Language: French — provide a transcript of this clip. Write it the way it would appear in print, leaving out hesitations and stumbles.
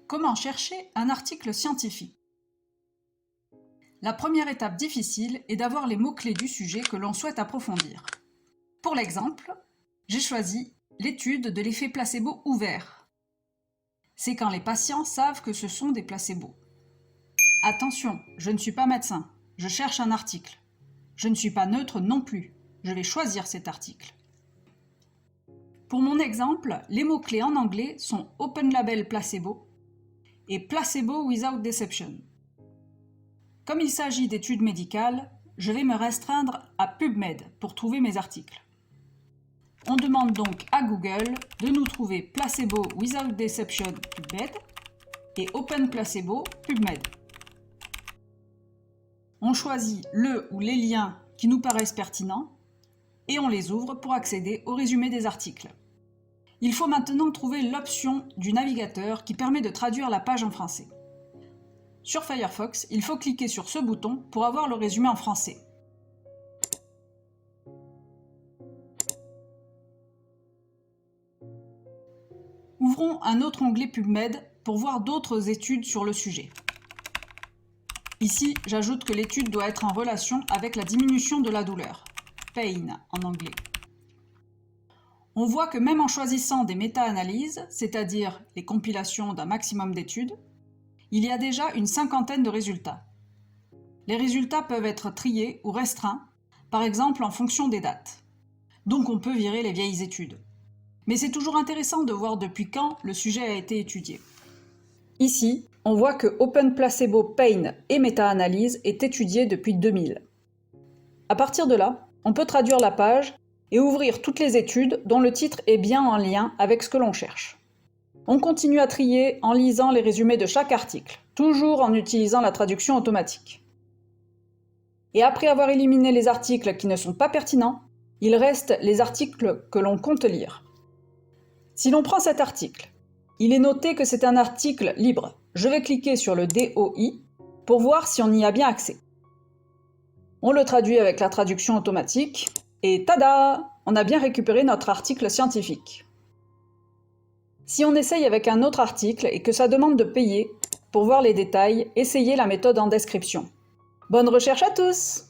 Comment chercher un article scientifique? La première étape difficile est d'avoir les mots-clés du sujet que l'on souhaite approfondir. Pour l'exemple, j'ai choisi l'étude de l'effet placebo ouvert. C'est quand les patients savent que ce sont des placebos. Attention, je ne suis pas médecin, je cherche un article. Je ne suis pas neutre non plus, je vais choisir cet article. Pour mon exemple, les mots-clés en anglais sont Open Label Placebo et Placebo Without Deception. Comme il s'agit d'études médicales, je vais me restreindre à PubMed pour trouver mes articles. On demande donc à Google de nous trouver Placebo Without Deception PubMed et Open Placebo PubMed. On choisit le ou les liens qui nous paraissent pertinents et on les ouvre pour accéder au résumé des articles. Il faut maintenant trouver l'option du navigateur qui permet de traduire la page en français. Sur Firefox, il faut cliquer sur ce bouton pour avoir le résumé en français. Ouvrons un autre onglet PubMed pour voir d'autres études sur le sujet. Ici, j'ajoute que l'étude doit être en relation avec la diminution de la douleur, pain en anglais. On voit que même en choisissant des méta-analyses, c'est-à-dire les compilations d'un maximum d'études, il y a déjà une cinquantaine de résultats. Les résultats peuvent être triés ou restreints, par exemple en fonction des dates. Donc on peut virer les vieilles études. Mais c'est toujours intéressant de voir depuis quand le sujet a été étudié. Ici, on voit que Open Placebo Pain et méta-analyse est étudié depuis 2000. À partir de là, on peut traduire la page et ouvrir toutes les études dont le titre est bien en lien avec ce que l'on cherche. On continue à trier en lisant les résumés de chaque article, toujours en utilisant la traduction automatique. Et après avoir éliminé les articles qui ne sont pas pertinents, il reste les articles que l'on compte lire. Si l'on prend cet article, il est noté que c'est un article libre. Je vais cliquer sur le DOI pour voir si on y a bien accès. On le traduit avec la traduction automatique et tada! On a bien récupéré notre article scientifique. Si on essaye avec un autre article et que ça demande de payer, pour voir les détails, essayez la méthode en description. Bonne recherche à tous!